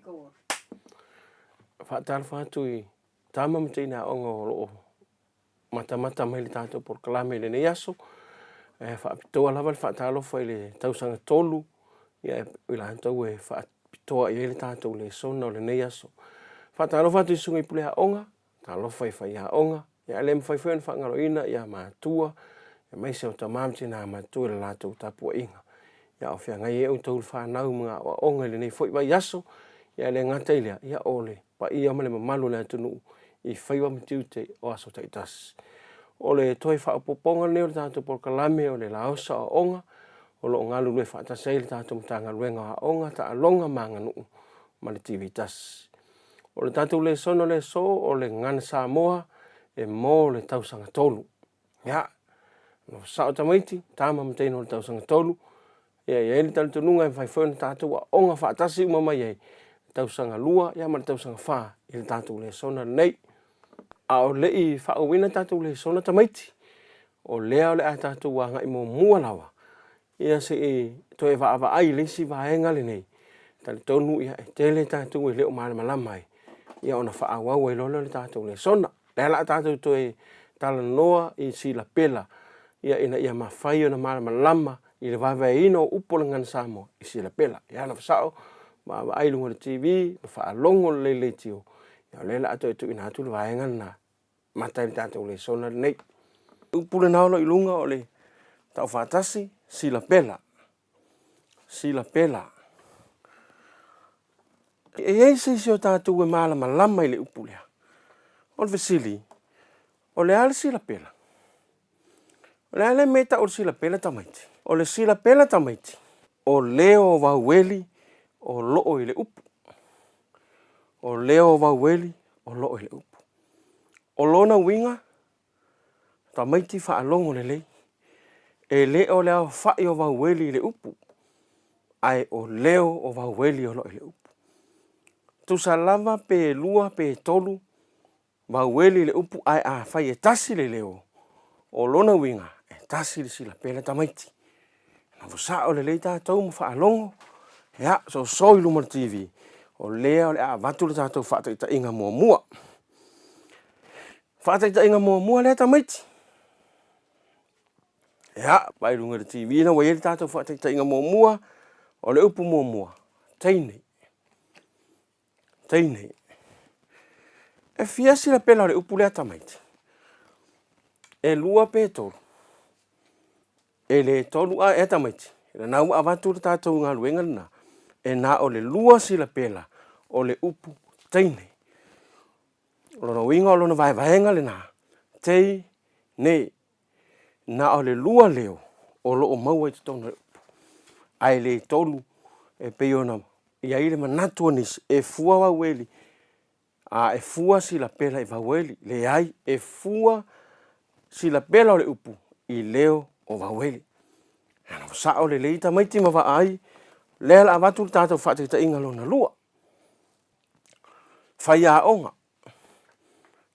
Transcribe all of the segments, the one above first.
Whaatala whātui tāma mtina ongo loo mata mai le tātou por kalame le nei aso. Whaapitoa lava le whaatalofa i le tausanga tolu. Ia ila antau e whaapitoa i le tātou le sona o le nei aso. Whaatalofa tu sunga i pule haonga. Talofa i whai haonga. Ia le mwhaiwhaiwan whaangaroina ia mātua. Ia mai se o ta mamtina mātua le lātou tapua inga. Ia o whia ngai e un tau whanau mga o onga le nei fwoi vai aso. Ia le ngata ilea ia ole. Pa ia male mamalu le atunu i whaiwa mtiute o aso taitasi. O le toi whaapoponga leo le tātou por kalame o le laosa o onga. O lo ngalu lue whaatasei le tātou mtanga luenga o onga ta alonga manganu ma le TV tasi. O le tātou le sono le so o le ngana Samoa e mō le tausanga tolu. Ia, no sao tamaiti, tāma mteino le tausanga tolu. Ia ele tali tununga e whaiwhaiwan tātou a onga whaatasi umama iei. Tausanga lua, ia ma le tausanga wha i le tātou le sona nei. A o lei whaawina tātou le sona tamaiti. O lea o le a tātou wa ngai mo mua lawa. Ia se e toi wa ai lesi vaenga le nei. Tali tonu ia e tele tātou e leo maana malamai. Ia ona whaawau e lolo le tātou le sona. Lea la tātou toi tala noa i si la pela. Ia ina ia mawhai ona maana malama i le vavai ino upo le ngana Samoa i si la pela. Ia na whasao. Ma ai lunga le TV, fa longo le tio. Ya lela ato itu ina tu vaenga na. Mata i tātou le sona nei. Upule naolo i lunga o le tau whaatasi, sila pela. Sila pela. E eise si o tātou e maala malama i le upulea. O le vesili, o le ale sila pela. O le ale meta o sila pela tamaiti. O le sila pela tamaiti. O leo waueli, o loo i le upu. O leo waueli, o loo i le upu. O lona winga, ta maiti whaalongo le lei. E leo leo whai o waueli i le upu. Ai o leo o waueli o loo i le upu. Tu sa lava pe lua pe tolu, waueli i le upu ai a whai e tasi le leo. O lona winga, e tasi le sila pele ta maiti. Na wasa o le lei tātou mo whaalongo. Ja, so i luma TV. O lea o le a watu le tātou whaataita inga mua mua. Whaataita inga mua mua lea tamaiti. Ja, pai lunga le TV na wai le tātou whaataita inga mua mua. O le upu mua mua. Teine. Teine. E fiasi la pela o le upu lea tamaiti. E lua pe tolu. E le tolu a e tamaiti. E nau a watu le tātou ngā luenga na. E na o le lua sila pela o le upu teine. O lona winga o lona vaenga le na. Tei ne. Na o le lua leo o lo o maua i te tonu le upu. Ai le tolu e peiona. Ia ile manatua nis e fua waweli. A e fua sila pela i waweli. Le ai e fua sila pela o le upu i leo o waweli. Ana sa o le leita maiti ma va ai. Lea la watu tātou whaatita inga lona lua. Whai a onga.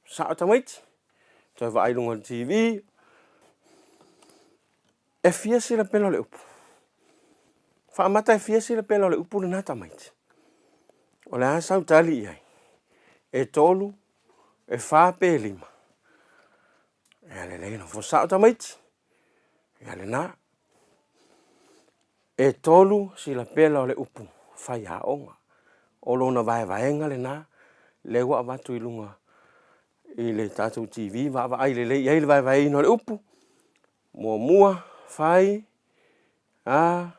Sa o tamaiti. Toi wa ailunga le TV. E fia sila pela le upu. Whaamata e fia sila pela le upu le nā tamaiti. O le a sau tali iai. E tolu. E whape lima. E le leina fo sa o tamaiti. E le nā. E tolu sila pela o le upu, whai a onga. O lona vaenga le nā, le wa watu i lunga i le tātou TV, wa ai le lei, le vaenga o le upu. Mua, whai, a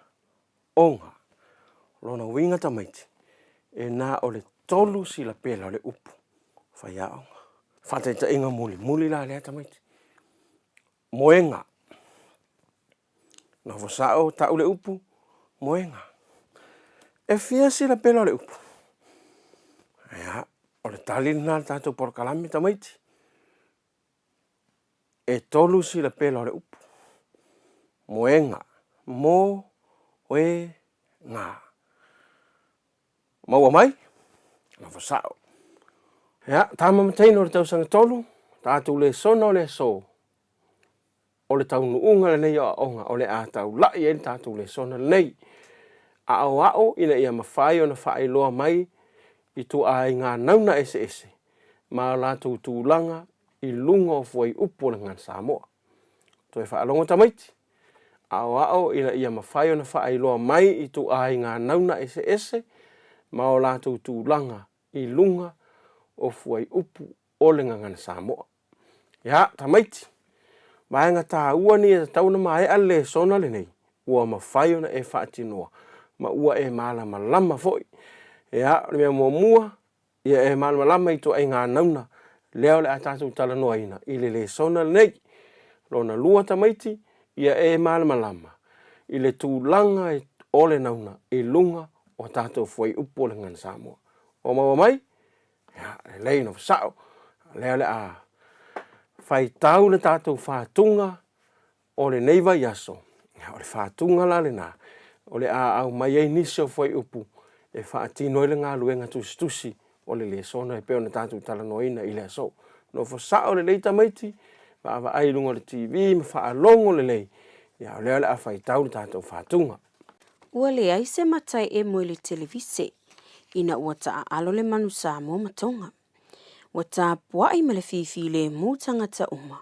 onga. Lona winga tamaiti. E nā o le tolu sila pela o le upu, whai a onga. Whataita inga muli la lea tamaiti. Moenga. Na wasao tau le upu, moenga. E fia sila pela le upu. Ia, o le tali nā tātou por kalame tamaiti. E tolu sila pela le upu. Moenga. Mo, we, ngā. Maua mai? Na wasao. Ia, tāma mataino le tausanga tolu. Tātou le sono le so. O le tau nuunga le nei o onga, o le a tau lai e tātou le sona nei. A au ina ia mawhai o na whai loa mai, i tu ai ngā nauna ese. Ma lātou tūlanga i lunga o fuai upo le ngā Samoa. Toi whaalongo tamaiti. Ao ila ia mawhai ona whaailoa mai i tu ai ngā nauna ese. Ma o lātou tūlanga i lunga o fuai upu o le ngā Samoa. Ia, tamaiti. Vaenga tā ua ni e tauna mai ale sona le nei. Ua mawhai ona e whaatinoa. Ma ua e malama lama foi. Ia, le mea mua, ia e malama lama i tu ai ngā nauna. Leo le atatu tala noa ina. I le sona le nei. Lona lua tamaiti, ia e malama lama. I le tūlanga e ole nauna. I lunga o tātou fuai upo le ngā Samoa. O maua mai, ia, le lei no sao. Leo le a fai tau le tātou whātunga o le neiva yaso. O le whātunga la le nā. O le a au mai ei nisi o fuai upu. E whaatino le ngā luenga tusi o le sona e peo na tātou tala noina i le aso. No fosao le leita maiti, wa ai lunga le TV, ma whaalongo le lei. Ia o leo le a whai tau le tātou whātunga. Ua le ai se matai e moe le televise. Ina ua taa alo le manu Samoa matonga. Ua taa puai ma le fifi le mūtanga ta uma.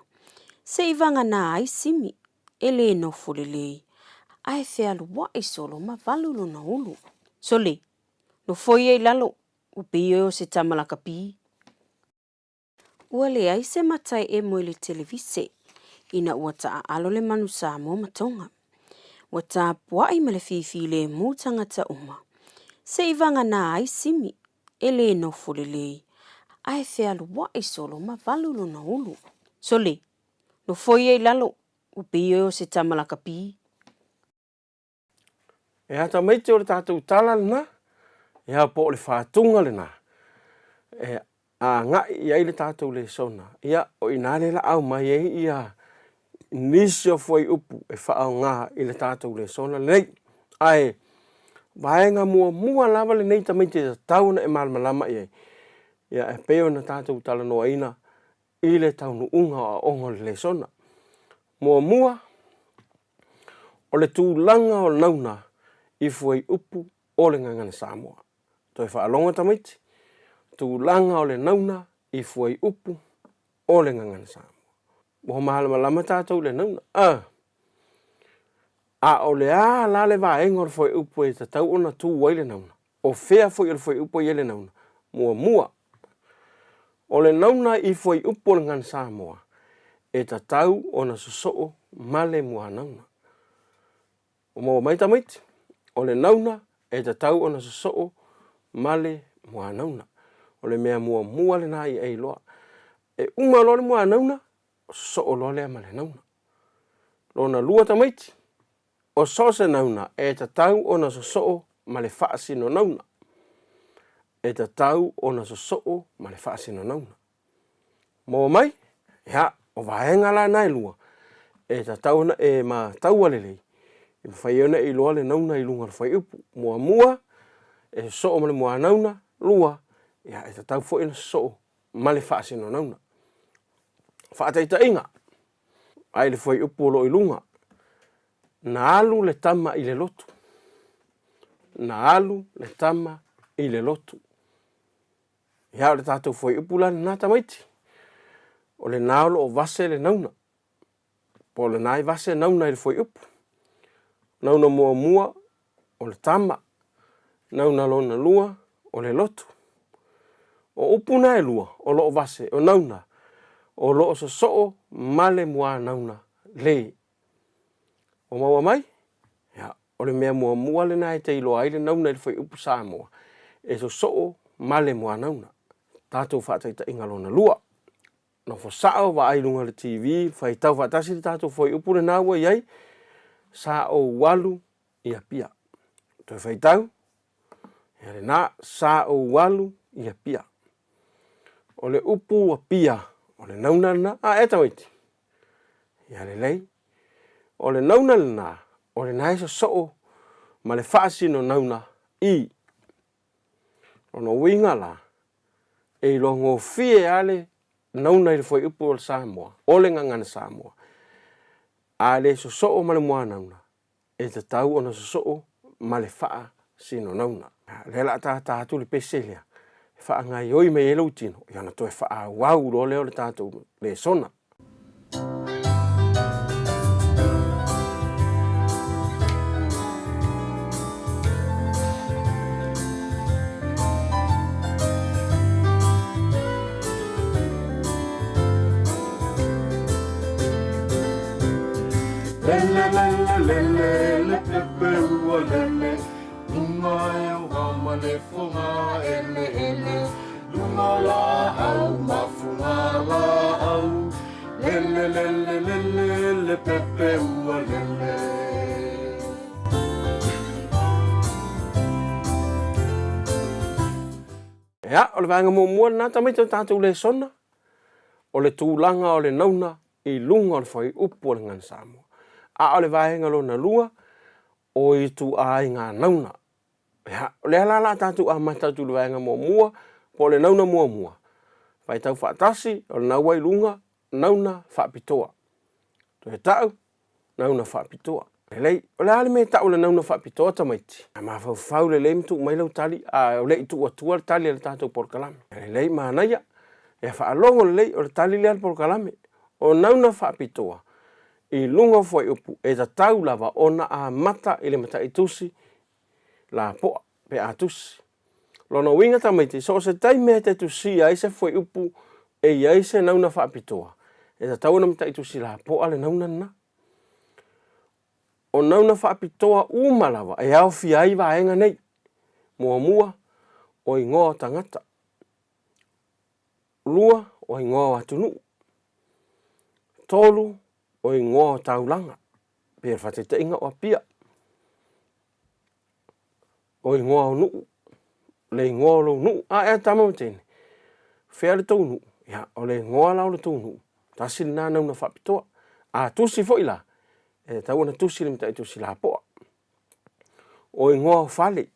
Se ivanga nā ai simi, e le nofo le lei. Ai fea lua i solo ma valulu na ulu. So le, no foi e lalo, u pio o se tamalaka pi. Ua le ai se matai e moe le televise. Ina ua taa alo le manu Samoa matonga. Ua taa puai ma le fifi le mūtanga ta uma. Se ivanga nā ai simi, e le nofo le lei. Ai fea lua i solo ma valulu na ulu. So le, no foi e lalo, u pio o se tamalaka pi. E hata maiti o le tātou tala lena, e hao po le whātunga lena. E a ngai i ai le tātou le sona. Ia o inare la au mai e ia nisi o fuai upu e whaau ngā i le tātou le sona le nei. Ai, vaenga mua lava le nei tamaiti e tauna e malmalama i ai. Ia e peo na tātou tala noa ina i le taunu unga o ongo le sona. Mua o le tūlanga o nauna i fuai upu o le ngangana Samoa. Toi whaalonga tamaiti. Tūlanga o le nauna i fuai upu o le ngangana Samoa. Moho mahalama lama tātou le nauna. A o le a la le vaenga o le fuai upu e tatau ona tū wai le nauna. O fea fuai o le fuai upu i le nauna. Mua. O le nauna i fuai upu o le ngangana Samoa. E tatau ona susoo male mua nauna. O mua mai tamaiti. O le nauna e tatau ona susoo male mua nauna. O le mea mua le nā i ei loa. E uma lo le mua nauna, o susoo lo le male nauna. Lona lua tamaiti. O sose nauna e tatau ona susoo male whaasino nauna. E tatau ona susoo male whaasino nauna. Mua mai, ya, o vaenga la nai lua. E tatau na e ma taua lelei. I mwhai ona i loa le nauna i lunga rwhai upu. Mua, e so o male mua nauna, lua, ia e tatau fo ina so male whaasino nauna. Whaataita inga, ai le whai upu lo i lunga. Na alu le tama i le lotu. Na alu le tama i le lotu. Ia o le tātou whai upu la nā tamaiti. O le naolo o vase le nauna. Po le nai vase nauna i le whai upu. Nauna mua o le tama. Nauna lona lua o le lotu. O upu na e lua o lo vase o nauna. O lo so soo male mua nauna le. O maua mai? Ya, o le mea mua le nai te ilo aile nauna i le whai upu Samoa. E so soo male mua nauna. Tātou whaataita inga lona lua. No fosao wa ailunga le TV. Whai tau whaatasi le tātou whai upu le nāua iai. Sa o walu ia pia. Toi whai tau. Ia le nā sa o walu ia pia. O le upu a pia. O le nauna na. A eta waiti. Ia le lei. O le nauna na. O le naisa soo. Ma le whaasi no nauna i. O no winga la. E lo ngō fie ale nauna i le whai upu o le Samoa. O le ngangana Samoa. A le so soo ma le mua nauna. E te tau ona so soo ma le wha sino nauna. Le la tātu le peselia. whaangai oi me elu tino. Iana toi whaawau lo leo le tātou le sona. Le pepe ua lele, lunga e o hama le funga ele, lunga la au, mafunga la au, le pepe ua lele. Ea, o le vaenga mua nā tamaita tātou le sona, o le tūlanga o le nauna, I lunga o le whai upu o le ngan Samoa. A o le vaenga lo na lua, o I tu a I ngā nauna. Le halala tātou a matatu le vaenga mua, po le nauna mua. Pai tau whaatasi, o le naua I lunga, nauna whaapitoa. To he tau, nauna whaapitoa. Lei, o le ale me tau le nauna whaapitoa tamaiti. A maa whau le le mtu mai lau tali, a o le itu atua le tali le tātou porkalame. Lei maa naia, e whaalongo le lei o le tali le porkalame. O nauna whaapitoa. I lunga fwai upu, e ta tau lava ona a mata I le mata itusi, la poa, pe a tusi. Lona winga tamaiti, so se tai mea te tusi a ise fwai upu, e ia ise nauna whaapitoa. E ta tau na mata itusi la poa le nauna na. O nauna whaapitoa umalawa, e au fiai vaenga nei. Mua, o ingoa tangata. Lua, o ingoa watunu. Tolu, o ingoa taulanga. Pea whatete inga o pia. O ingoa o nuu. Le ingoa lo nuu. A tamau tene. Whea le tau nuu. Ia, o le ingoa lau le tau nuu. Tasi nā nauna whapitoa. A tusi fo ila. E tau na tusi le mta tusi la poa. O ingoa o fale.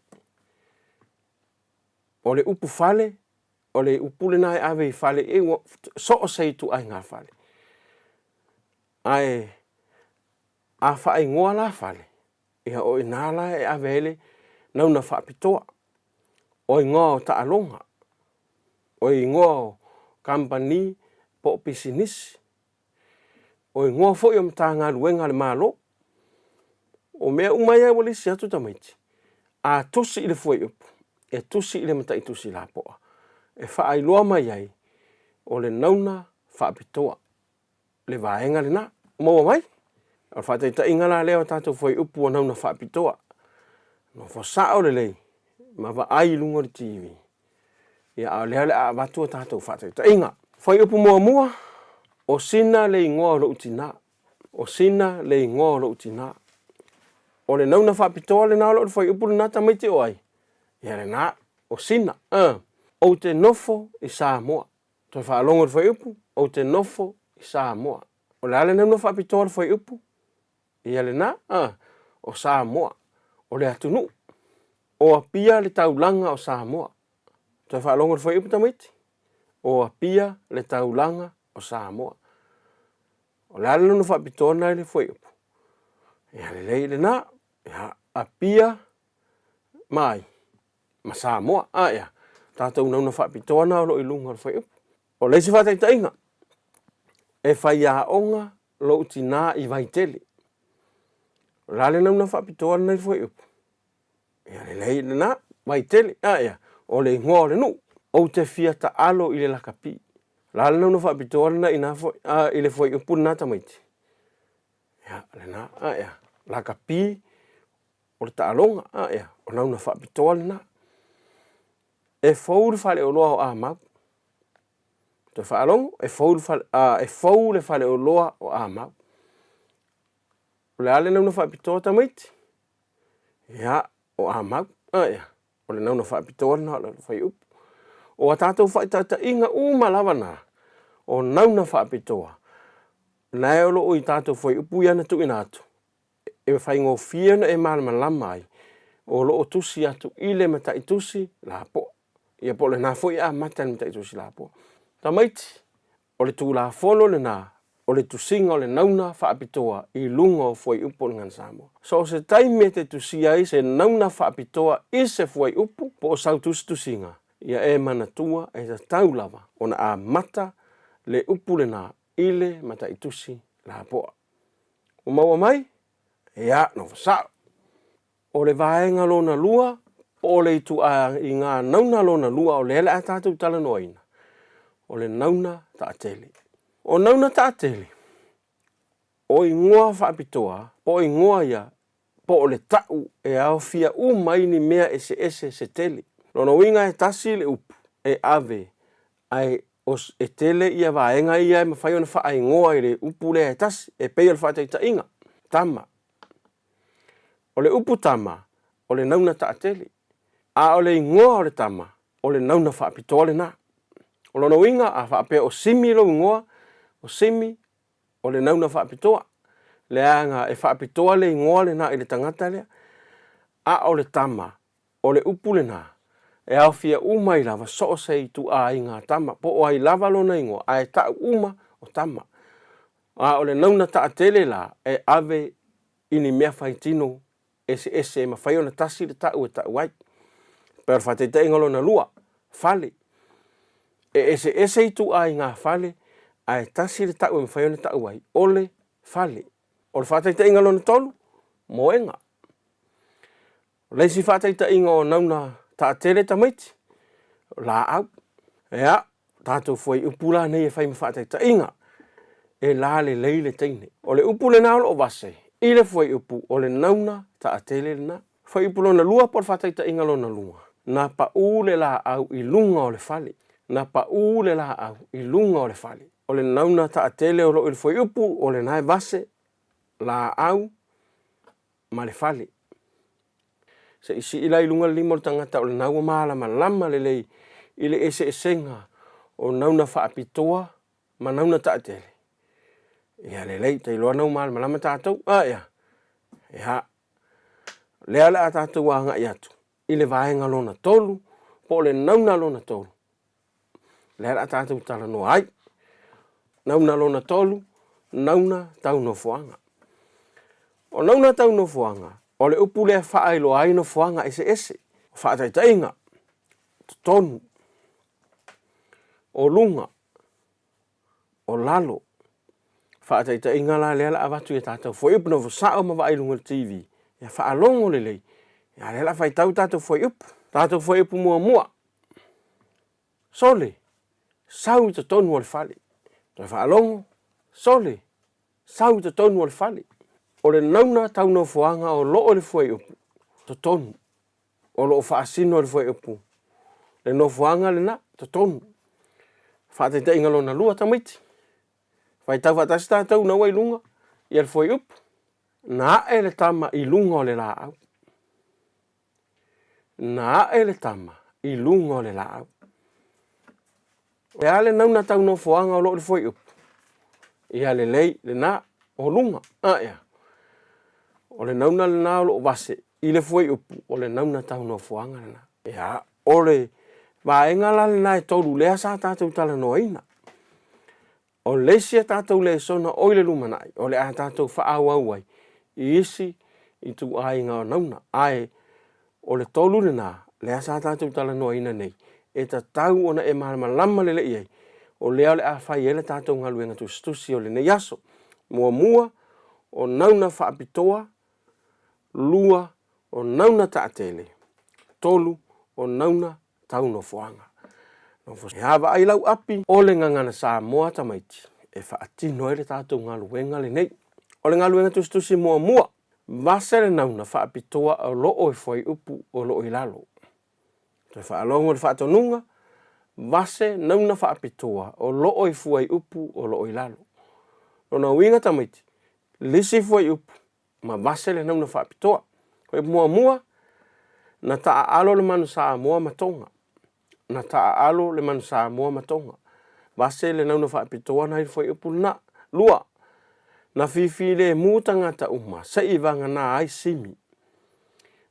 O le upu fale. O le upu le nai ave fale. E so o seitu ai ngā fale. Ai a whae ngoa la fale. Ia o inala e avele nauna whaapitoa. O ingoa o taalonga. O ingoa o kampani po pisinisi. O ingoa fo i o mta ngā luenga le malo. O mea umaya wale si atu tamaiti. A tusi I le fwai upu. E tusi I le mta I tusi la poa. E whae loa mai ai. O le nauna whaapitoa. Le vaenga le nā. Mua mai. O whateita inga la leo tātou fwai upu o nauna whaapitoa. No whasao le lei. Ma wa ai lunga le TV. Ia a lea le a watua tātou whateita inga. Fwai upu mua. O sina le ingoa lo utina. O sina le ingoa lo utina. O le nauna whaapitoa le nā lo fwai upu le nā tamaiti o ai. Ia le nā. O sina. O te nofo I Samoa. Toi whaalongo le fwai upu. O te nofo I Samoa. O le ale nauna whaapitoa le fwai upu. Ia le nā. O Samoa. O le atunu. O apia le taulanga o Samoa. Toi whaalongo le fwai upu tamaiti. O apia le taulanga o Samoa. O le ale nauna whaapitoa nai le fwai upu. Ia le lei le nā. Ia apia mai. Ma Samoa. Ia. Tātou nauna whaapitoa nā lo I lunga le fwai upu. O leisi whateita inga. E whai a onga lo utina I vaitele. Lale nauna whaapitoa nei fwai upu. Ia le lei le nā, vaitele. Ia, o le ngoa le nu. O te fiata alo I le lakapi. Lale nauna whaapitoa nei I le fwai upu nā tamaiti. Ia, le nā, ia. Lakapi, o le taalonga. Ia, o nauna whaapitoa le nā. E fau le whale o loa o a mau. Te whaalongo, e fau le whale o loa o a mau. O le ale nauna whaapitoa tamaiti. Ia, o a mau. Ia, o le nauna whaapitoa na o le whai upu. O a tātou whaitata inga umalawa nā. O nauna whaapitoa. Nai o loo I tātou whai upu iana tu inatu. E whai ngō whiana e malama lamai. O loo tusi atu I le mata I tusi la po. Ia po le nā fwoi a mata mata I tusi la po. Tamaiti, o le tū la whono le nā, o le tusinga o le nauna whaapitoa I lunga o fwai upu ngan Samoa. So se taime te tusia I se nauna whaapitoa I se fwai upu, po o sau tusinga. ia e manatua e tatau lava ona a mata le upu le nā ile mata itusi la poa. O maua mai, ia no fasao. O le vaenga lona lua, o le itu a i ngā nauna lona lua o le hele a tātou tala noaina. O le nauna ta atele. O nauna ta atele. O i ngoa whaapitoa, po i ngoa ia, po o le tau e au fia mai ni mea ese se tele. Lona winga e tasi le upu, e ave, ai os e tele ia vaenga ia e mawhai ona wha ai ngoa i le upu le e tasi, e pei al whaatei ta inga, tama. O le upu tama, o le nauna ta atele. A o le ingoa o le tama, o le nauna whaapitoa le nā. O lona winga a whaapea o simi lo ingoa, o simi, o le nauna whaapitoa. Le anga e whaapitoa le ingoa le nā i le tangata lea. A o le tama, o le upu le nā. E au fia uma i lava so se i tu a i ngā tama. Po o ai lava lona ingoa, a e ta uma o tama. A o le nauna ta atele la, e ave ini mea whaitino ese e mawhai ona tasi le tau e tau ai. Pero whatei te inga lona lua, fale. E ese i tu a i ngā fale, a e tasi le tau e mawhai ona tau ai, ole fale. O le whatei te inga lona tolu, moenga. Leisi whatei te inga o nauna ta atele ta maiti, la au. Ea, tātou fwoi upula nei e whai ma whatei te inga, e la le leile teine. O le upule nao o vase, i le fwoi upu, o le nauna ta atele le na. Fwoi upu lona lua por whatei te inga lona lua. Na pa ule la au i lunga o le fale. Na pa ule la au i lunga o le fale. O le nauna ta atele o lo il fwoi upu, o le nae vase, la au, ma le fale. Se isi ila i lunga limo le tangata o le naua maala malama le lei, i le ese esenga o nauna whaapitoa, ma nauna ta atele. Ia le lei, te iloa nau maala malama tātou, ia. Ia, lea le a tātou wanga i atu. I le vaenga lona tolu, po le nauna lona tolu. Lea le a tātou tala no ai. Nauna lona tolu, nauna tau no fuanga. O nauna tau no fuanga, o le upu lea wha ilo ai no fuanga ese. Wha tai tainga, tonu, o lunga, o lalo. Wha tai tainga la lea la avatu e tātou. Fo ipu no fusao ma wa ilunga TV. Ia wha alongo le lei. Ia lea la whai tau tātou fo ipu. Tātou fo ipu mua. Sole, sau i te tonu o le fale. Toi wha alongo, sole, sau i te tonu o le fale. O le nauna tau no fuanga o loo le fwoi upu. To tonu. O loo wha asino le fwoi upu. Le no fuanga le na, to tonu. Wha te te inga lona lua tamiti. Whai tau whatasi tātou na wai lunga. I le fwoi upu. Na e le tama i lunga o le la au. Na e le tama i lunga o le la au. E ale nauna tau no fuanga o loo le fwoi upu. I ale lei le na o lunga. Ia. O le nauna le nao lo vase, i le fwoi upu, o le nauna tau no fuanga le na. Ia, o le vaenga la le na e tolu lea sa tātou tala no ina. O lesia tātou le sona oile lumanai, o le a tātou whaau auai, i isi i tu ainga o nauna. Ai, o le tolu le na, lea sa tātou tala no ina nei, e ta tau ona e marama lama le iei, o lea le a whai ele tātou ngaluenga tu stusi o le ne yaso, mua, o nauna whaapitoa, lua o nauna taatele, tolu o nauna tau no fuanga. No fos hava ai lau api o le ngangana Samoa tamaiti e whaatino ele tātou ngaluenga le nei. O le ngaluenga tustusi mua, vase le nauna whaapitoa o loo e fwoi upu o loo i lalo. Toi whaalongo le whaatonunga, vase nauna whaapitoa o loo e fwoi upu o loo i lalo. Lona winga tamaiti, lisi fwoi upu, ma vase le nauna whaapitoa. Koe mua, na taa alo le manu Samoa matonga. Na taa alo le manu Samoa matonga. Vase le nauna whaapitoa na ilfoi upu na lua. Na fifi le mūtanga ta uma, sa ivanga na ai simi.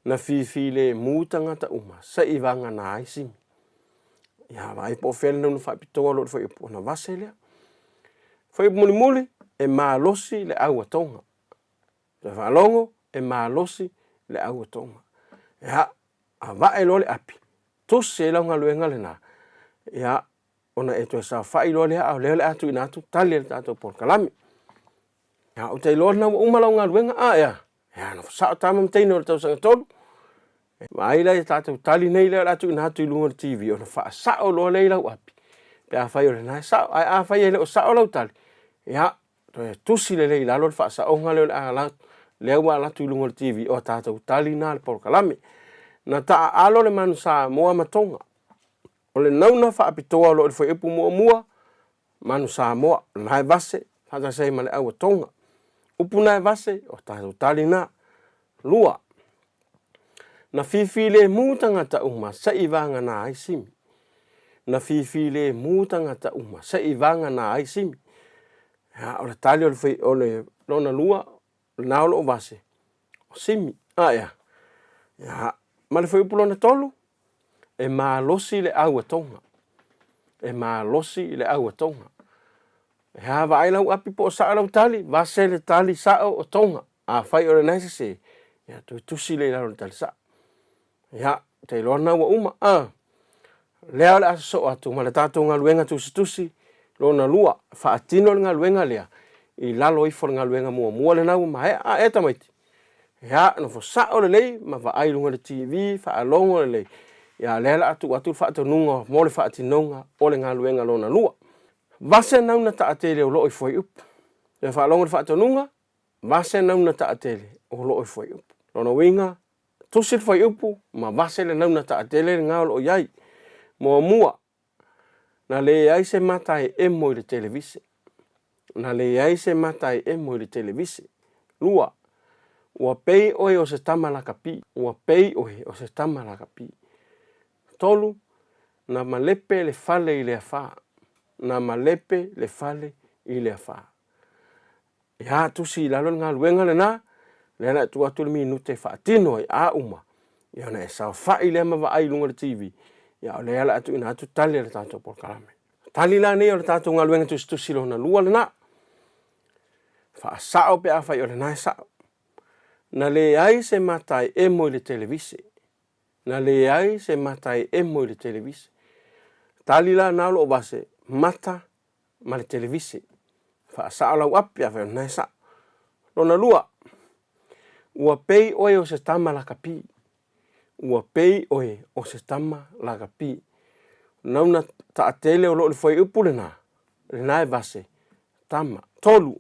Na fifi le mūtanga ta uma, sa ivanga na ai simi. Ia vai po fele nauna whaapitoa lo ilfoi upu na vase lea. Fai upu muli, e malosi le aua tonga. Toi whalongo, e malosi le aua tonga. Ia, a vae lo le api. tusi lau ngaluenga le na. Ia, ona e toi sa whai loa lea au leo le atu ina atu tali le tatou por kalami. Ia, o te loa na umalau ngaluenga ia. Ia, na whasao tamam teino le tausanga tolu. Mai lai tatou tali nei le atu ina atu I lunga le TV. Ona whaasao loa lei lau api. Pe a whai o le nai sao, ai a whai e le o sao lau tali. Ia, toi tusi le lei lalo le whaasao nga leo le a lau. Lea ua latu I lunga le TV o tatou tali na le por kalami. Na taa alo le manu Samoa matonga. O le nauna whaapitoa lo le whai upu mua manu Samoa. Nai vase, hata sei ma le aua tonga. Upu nai vase, o tatou tali na. Lua. Na fifile mutanga ta uma sa ivanga na ai simi. Na fifile mutanga ta uma sa ivanga na ai simi. Ya, o le tali o le lona lua, na o vase. O simi, ya. Ya, ma le whai upu lona tolu. E maa losi le aua tonga. E maa losi le aua tonga. E hawa ai lau api po sa lau tali. Vase le tali sao o tonga. A whai o le naise se. Ya, tu tusi le lau le tali sao. Ya, te lona ua uma. Lea le aso atu. Ma le tatou ngaluenga tusi. Lona lua. Whaatino le ngaluenga lea. I lalo ifo le ngaluenga mua le nau. Ma e tamaiti. Ya, no fo sao le lei. Ma va ai lunga le TV. Whaalongo le lei. Ya lela atu whaato nunga mo le whaatinonga o le ngaluenga lona lua. Vase nauna taatele o loi foi up. Le whaalonga le whaato nunga, vase nauna taatele o loi foi up. Lona winga, tusil foi upu, ma vase le nauna taatele le ngao o iai. Moa mua, na le ai se matai e mo le televise. Na le ai se matai e mo le televise. Lua, ua pei oe o se tama la kapi. Ua pei oe o se tama la kapi. Tolu, na malepe le fale I le afa. Na malepe le fale I le afa. Ya tusi lalo ngā luenga le nā. Le na tu atu le minute whaatino I a uma. Ya na e sao whai le ma ai lunga le TV. Ya le ala atu ina atu tali le tātou por kalame. Tali la nei o le tātou ngā luenga tusi lo na lua le nā. Wha sao pe a whai o le nā sao. Na le ai se matai e mo le televise. Na le ai se matai e mo le televise. Tali la nalo o base mata ma le televise. Fa sa lau api a fe nai sa. Lona lua. Ua pei oe o se tama la kapi. Ua pei oe o se tama la kapi. Nauna ta atele o lo le foi upu le na. Le nai base. Tama. Tolu.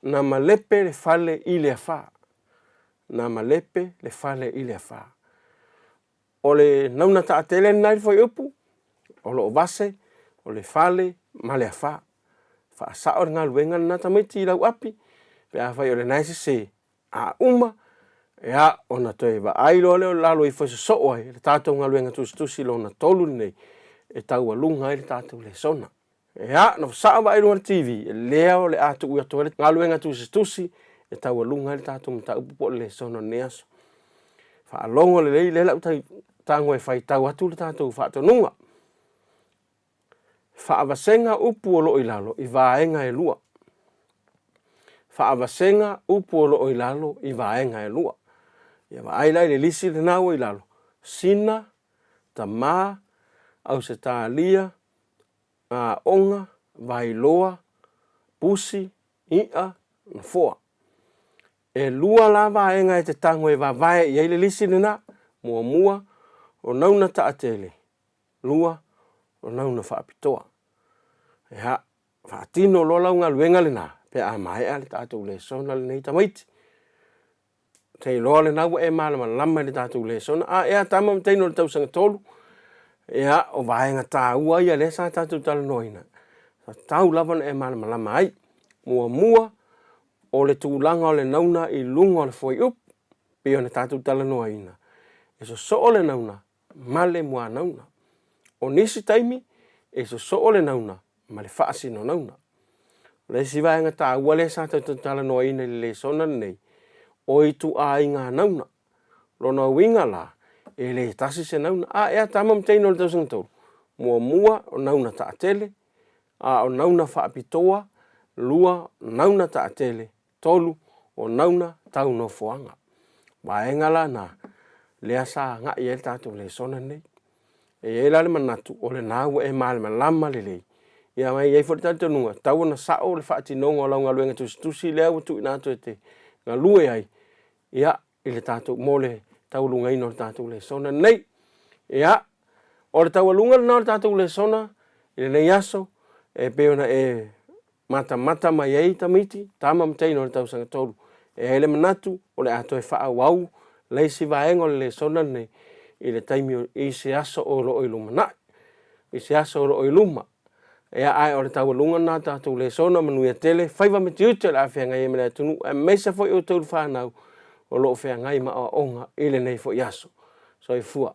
Na malepe le fale I le afa. Na malepe le fale I le afa. O le nauna ta atele nai foi upu, o lo vase, o le fale, ma le afa. Fa sa o ngā luenga na tamaiti I lau api, pe a whai o le naise se a uma, ea o na toi wa ai lo leo lalo I fwese so ai, le tātou ngā luenga tusi lo na tolu nei, e tau a lunga ai le tātou le sona. Ea, na sa wa ai lunga TV, e leo le atu ua toa le ngā luenga tusi, e tau a lunga ai le tātou mta upupo le sona neaso. Fa alongo le lei le lau tai tango e whai tau atu le tātou whaato nunga. Whaavasenga upu o lo I lalo I vaenga e lua. Whaavasenga upu o lo I lalo I vaenga e lua. Ia wa ailai le lisi le nau I lalo. Sina, ta maa, au se tā lia, onga, vailoa, pusi, ia, na foa. E lua la vaenga e te tango e vae I le lisi le na, mua, o nauna ta atele. Lua, o nauna whaapitoa. Ya, whaatino lo lau ngā luenga le nā. Pe a mai a le tātou le sona le nei tamaiti. Te loa le nau e malama lama le tātou le sona. Ea tama mteino le tausanga tolu. Ea, o vaenga tā ua ia le sa tātou tala noina. Tau lawan e malama lama ai. Mua, o le tūlanga o le nauna I lunga o le foi up. Pe o le tātou tala noina. E so o le nauna. Male mua nauna. O nisi taimi, e so o le nauna, ma le whaasi no nauna. Le si vaenga tā ua le sa tala noa ina le sona nei, o I tu a inga nauna. Lona winga la, e le tasi se nauna, ea tamam teino le tausang tau. Mua o nauna ta atele, o nauna whaapitoa, lua nauna ta atele, tolu o nauna tau no fuanga. Vaenga la na, lea sa ngā I e tātou le sona nei. e la le manatu o le nau e mal malama le le ia mai e fo tanto nunga tau na sa o le fati no ngola ngaluenga tusi le au tu na to te ngalue ai ia ile tatu mole tau lunga ino tatu le sona nei ia o le tau lunga na tatu le sona ile le yaso e peona e mata mai ai tamiti tama mtei no tau sanga tolu e le manatu o le ato e fa au le si vaengo le sona nei ile taimi i se aso o lo iluma na i se aso o lo iluma ia ai o le tau lunga na tatu le sona manu ia tele faiva me tiute la fenga e mele tunu e mesa foi o tolu fa na o lo fenga i ma onga ile nei fo yaso so i fua